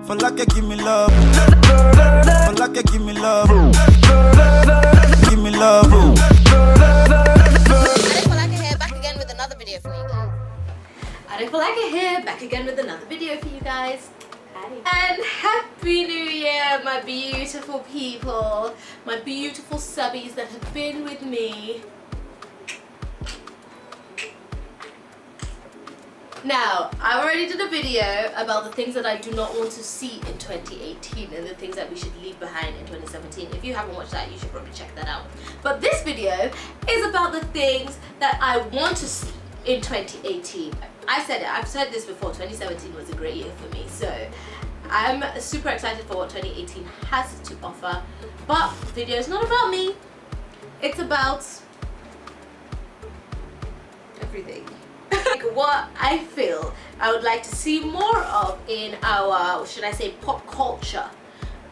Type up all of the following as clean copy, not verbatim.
Adefolake, give me love. Adefolake, give me love. Give me love. Adefolake here, back again with another video for you guys. Adefolake here, back again with another video for you guys. Hi. And Happy New Year, my beautiful people, my beautiful subbies that have been with me. Now, I already did a video about the things that I do not want to see in 2018 and the things that we should leave behind in 2017. If you haven't watched that, you should probably check that out. But this video is about the things that I want to see in 2018. I said it, I've said this before, 2017 was a great year for me. So I'm super excited for what 2018 has to offer. But the video is not about me. It's about everything. Like what I feel I would like to see more of in our, should I say, pop culture.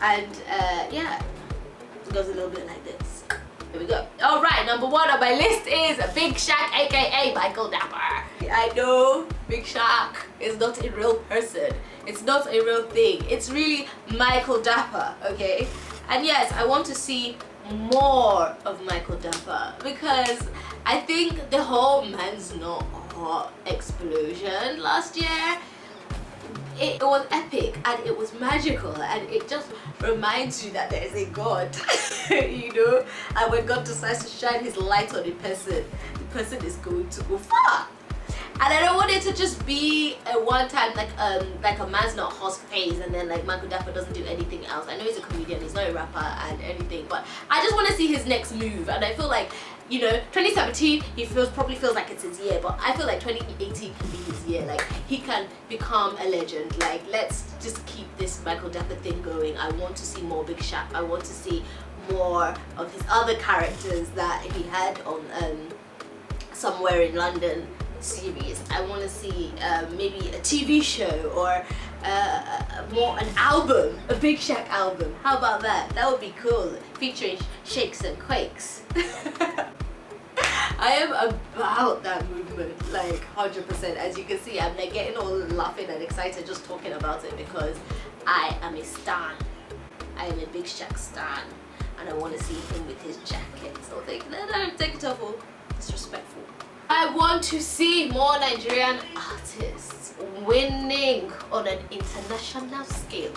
And yeah, it goes a little bit like this. Here we go. Alright, number one on my list is Big Shaq, aka Michael Dapper. I know Big Shaq is not a real person. It's not a real thing. It's really Michael Dapper, okay? And yes, I want to see more of Michael Dapper because I think the whole man's not hot explosion last year, it was epic and it was magical and it just reminds you that there is a God. You know, and when God decides to shine his light on a person, the person is going to go far. And I don't want it to just be a one-time like a man's not hot phase and then like Michael Dapper doesn't do anything else. I know he's a comedian, he's not a rapper and anything, but I just want to see his next move. And I feel like, you know, 2017 he probably feels like it's his year, but I feel like 2018 can be his year. Like he can become a legend. Like let's just keep this Michael Dapper thing going. I want to see more Big Shaq. I want to see more of his other characters that he had on Somewhere in London series. I want to see maybe a TV show or more an album, a Big Shaq album. How about that? That would be cool, featuring shakes and quakes. I am about that movement, like 100%. As you can see, I'm like getting all laughing and excited just talking about it because I am a stan. I am a Big Shaq stan, and I want to see him with his jacket. So like, no, take it off, all disrespectful. I want to see more Nigerian artists winning on an international scale.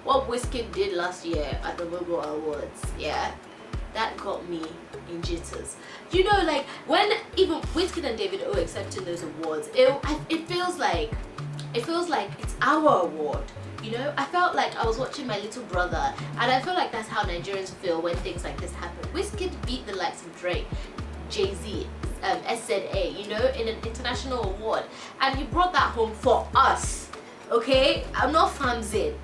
What Wizkid did last year at the Global Awards, yeah, that got me in jitters. You know, like when even Wizkid and David O accepting those awards, it feels like it's our award. You know, I felt like I was watching my little brother, and I feel like that's how Nigerians feel when things like this happen. Wizkid beat the likes of Drake, Jay-Z, SZA, you know, in an international award, and he brought that home for us, okay? I'm not famzing.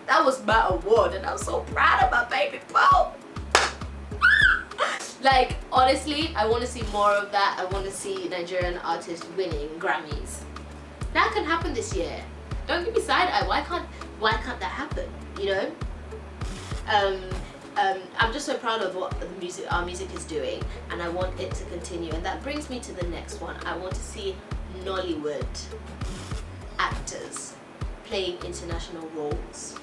That was my award and I'm so proud of my baby Paul. Like honestly, I want to see more of that. I want to see Nigerian artists winning Grammys. That can happen this year. Don't give me side eye. Why can't that happen, you know? I'm just so proud of what our music is doing, and I want it to continue. And that brings me to the next one. I want to see Nollywood actors playing international roles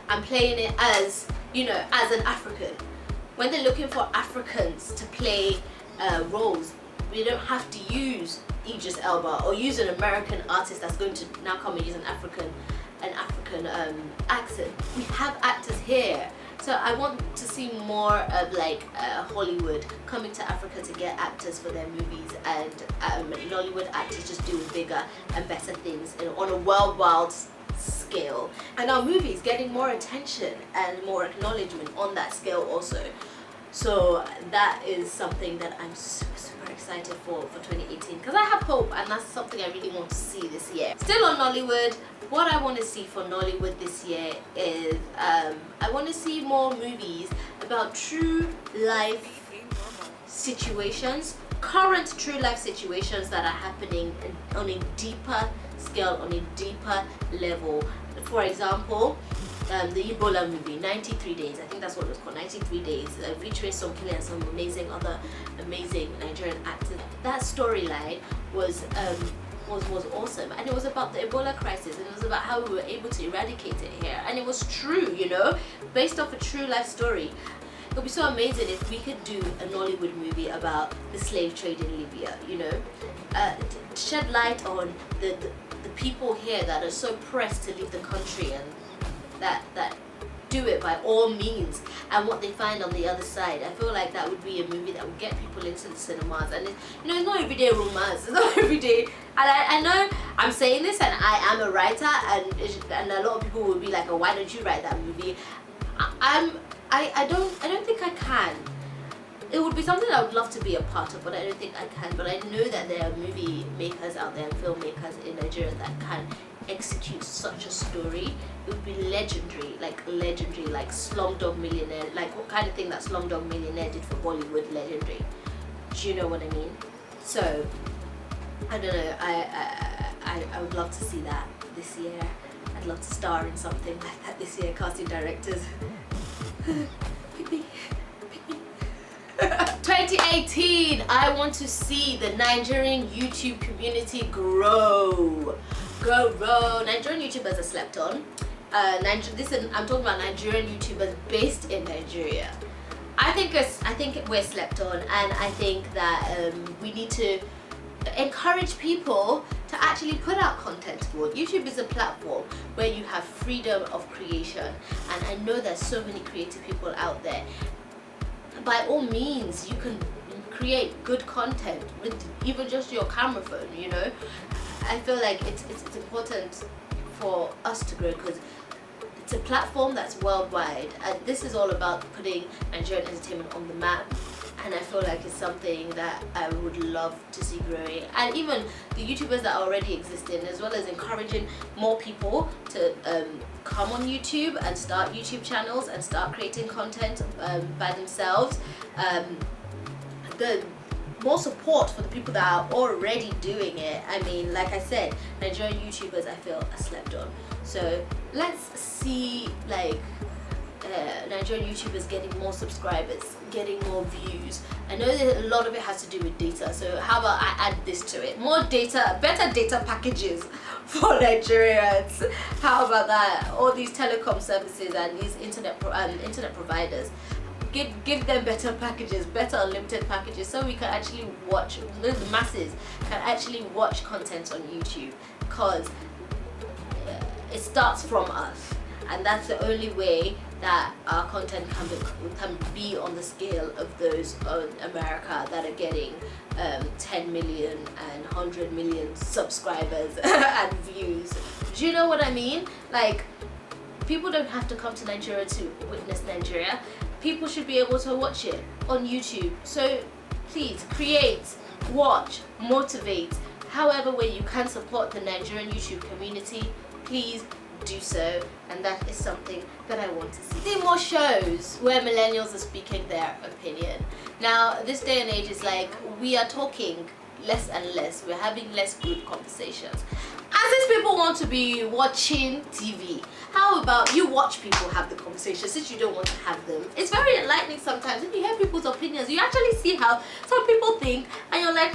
and playing it as, you know, as an African. When they're looking for Africans to play roles, we don't have to use Idris Elba or use an American artist that's going to now come and use an African accent. We have actors here. So I want to see more of like Hollywood coming to Africa to get actors for their movies, and Nollywood actors just doing bigger and better things on a worldwide scale. And our movies getting more attention and more acknowledgement on that scale also. So that is something that I'm super excited for 2018 because I have hope, and that's something I really want to see this year. Still on Nollywood, what I want to see for Nollywood this year is I want to see more movies about true life situations, current true life situations that are happening on a deeper scale, on a deeper level. For example, the Ebola movie, 93 Days, I think that's what it was called, 93 Days, featuring some Killer and some amazing Nigerian actors. That storyline was was awesome, and it was about the Ebola crisis, and it was about how we were able to eradicate it here, and it was true, you know, based off a true life story. It would be so amazing if we could do a Nollywood movie about the slave trade in Libya, you know, shed light on the people here that are so pressed to leave the country, and that do it by all means, and what they find on the other side. I feel like that would be a movie that would get people into the cinemas, and you know, it's not everyday romance, it's not everyday. And I know I'm saying this, and I am a writer, and a lot of people will be like, oh, why don't you write that movie? I don't think I can. It would be something I would love to be a part of, but I don't think I can. But I know that there are movie makers out there and filmmakers in Nigeria that can execute such a story. It would be legendary, like Slumdog Millionaire, like what kind of thing that Slumdog Millionaire did for Bollywood, legendary. Do you know what I mean? So I don't know. I would love to see that this year. I'd love to star in something like that this year. Casting directors. Pick me. 2018, I want to see the Nigerian YouTube community grow. Nigerian YouTubers are slept on. I'm talking about Nigerian YouTubers based in Nigeria. I think we're slept on, and I think that we need to encourage people to actually put out content more. YouTube is a platform where you have freedom of creation, and I know there's so many creative people out there. By all means, you can create good content with even just your camera phone, you know. I feel like it's important for us to grow, because it's a platform that's worldwide, and this is all about putting Nigerian entertainment on the map. And I feel like it's something that I would love to see growing, and even the YouTubers that are already existing, as well as encouraging more people to come on YouTube and start YouTube channels and start creating content by themselves. The more support for the people that are already doing it. I mean, like I said, Nigerian YouTubers, I feel, are slept on. So let's see, like, Nigerian YouTubers getting more subscribers, getting more views. I know that a lot of it has to do with data, so how about I add this to it? More data, better data packages for Nigerians. How about that? All these telecom services and these internet providers, give them better packages, better unlimited packages, so we can actually watch, the masses can actually watch content on YouTube, because it starts from us, and that's the only way that our content can be on the scale of those in America that are getting 10 million and 100 million subscribers and views. Do you know what I mean? Like, people don't have to come to Nigeria to witness Nigeria. People should be able to watch it on YouTube. So please create, watch, motivate, however way you can support the Nigerian YouTube community. Please do so, and that is something that I want to see more shows where millennials are speaking their opinion. Now, this day and age is like, we are talking less and less, we're having less good conversations, as if people want to be watching TV. How about you watch people have the conversation, since you don't want to have them? It's very enlightening sometimes when you hear people's opinions. You actually see how some people think, and you're like,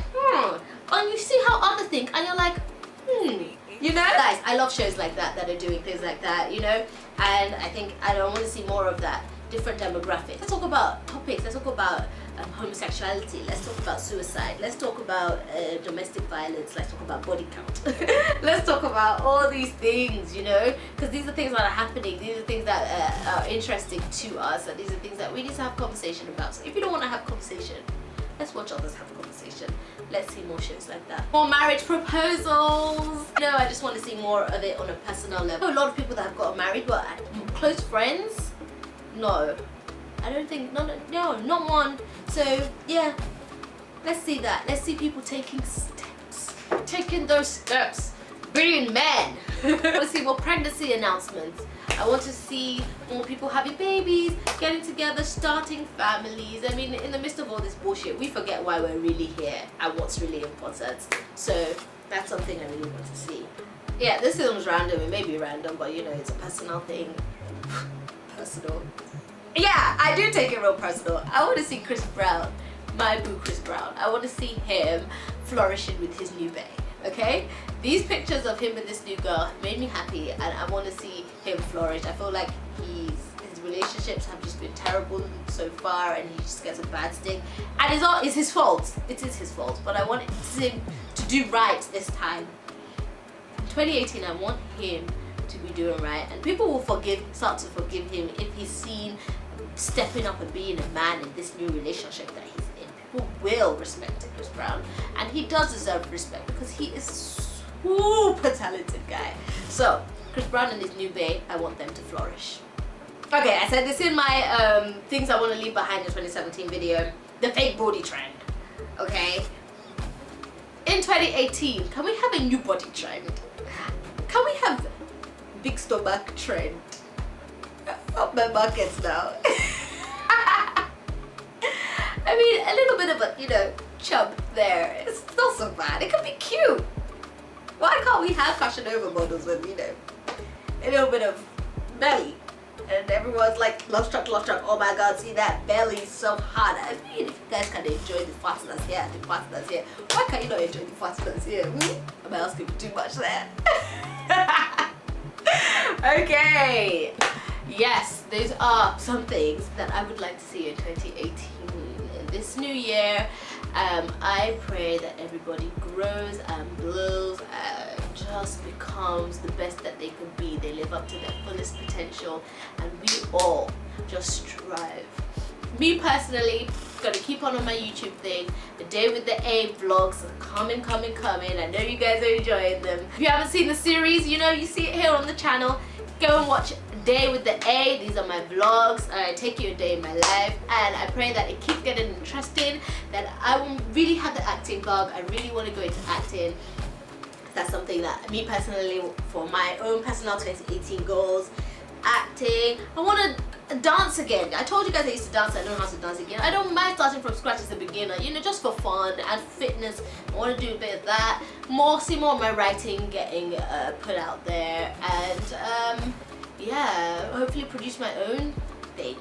and you see how others think, and you're like, you know? Guys, I love shows like that are doing things like that, you know? And I think I don't want to see more of that. Different demographics. Let's talk about topics. Let's talk about homosexuality. Let's talk about suicide. Let's talk about domestic violence. Let's talk about body count. Let's talk about all these things, you know? Because these are things that are happening. These are things that are interesting to us, and these are things that we need to have conversation about. So if you don't want to have conversation, let's watch others have a conversation. Let's see more shows like that. More marriage proposals. No, I just want to see more of it on a personal level. I know a lot of people that have gotten married, but close friends? No. I don't think, no, not one. So yeah, let's see that. Let's see people taking steps. Taking those steps. Being men. I want to see more pregnancy announcements. I want to see more people having babies, getting together, starting families. I mean, in the midst of all this bullshit, we forget why we're really here and what's really important. So that's something I really want to see. Yeah, this film's random. It may be random, but you know, it's a personal thing. Personal. Yeah, I do take it real personal. I want to see Chris Brown, my boo Chris Brown. I want to see him flourishing with his new bae. Okay, these pictures of him with this new girl have made me happy, and I want to see him flourish. I feel like his relationships have just been terrible so far, and he just gets a bad sting, and it's his fault. It is his fault, but I want him to do right this time. 2018, I want him to be doing right, and people will start to forgive him if he's seen stepping up and being a man in this new relationship that he's in. People will respect Chris Brown, and he does deserve respect because he is super talented guy. So Chris Brown and his new bae, I want them to flourish. Okay, I said this in my things I want to leave behind in 2017 video, the fake body trend. Okay, in 2018, can we have a new body trend? Can we have big stomach trend? Up my buckets now. I mean, a little bit of a, chub there. It's not so bad. It could be cute. Why can't we have Fashion Over models with, a little bit of belly? And everyone's like, love struck, oh my god, see that belly is so hot. I mean, if you guys can enjoy the fatness here, why can't you not enjoy the fatness here? Am I asking for too much there? Okay, yes, those are some things that I would like to see in 2018. In this new year, I pray that everybody grows and blows and just becomes the best that they could be. They live up to their fullest potential, and we all just strive. Me personally, gonna keep on my YouTube thing. The Day with the A vlogs are coming. I know you guys are enjoying them. If you haven't seen the series, you see it here on the channel. Go and watch Day with the A. These are my vlogs. I take you a day in my life, and I pray that it keeps getting interesting, that I will really have the acting bug. I really want to go into acting. That's something that me personally, for my own personal 2018 goals, acting. I want to dance again. I told you guys I used to dance. I know how to dance again. I don't mind starting from scratch as a beginner, just for fun and fitness. I want to do a bit of that. See more of my writing getting put out there, and yeah, hopefully produce my own thing.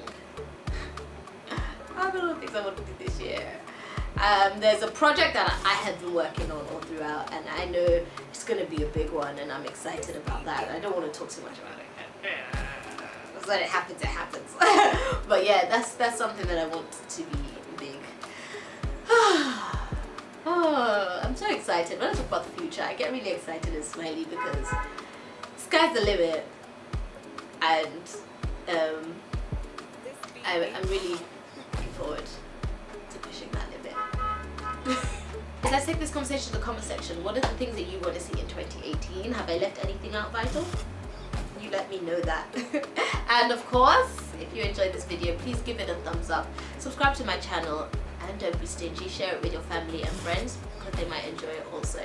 I have a lot of things I want to do this year. There's a project that I have been working on all throughout, and I know it's going to be a big one, and I'm excited about that. I don't want to talk too much about it. When it happens, it happens. But yeah, that's something that I want to be big. Oh, I'm so excited. When I talk about the future, I get really excited and smiley because sky's the limit, and I'm really looking forward to pushing that limit. Let's take this conversation to the comment section. What are the things that you want to see in 2018? Have I left anything out vital? You let me know that. And of course, if you enjoyed this video, please give it a thumbs up, subscribe to my channel, and don't be stingy. Share it with your family and friends because they might enjoy it also.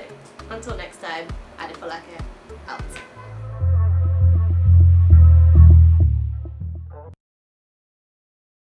Until next time, Adefolake out.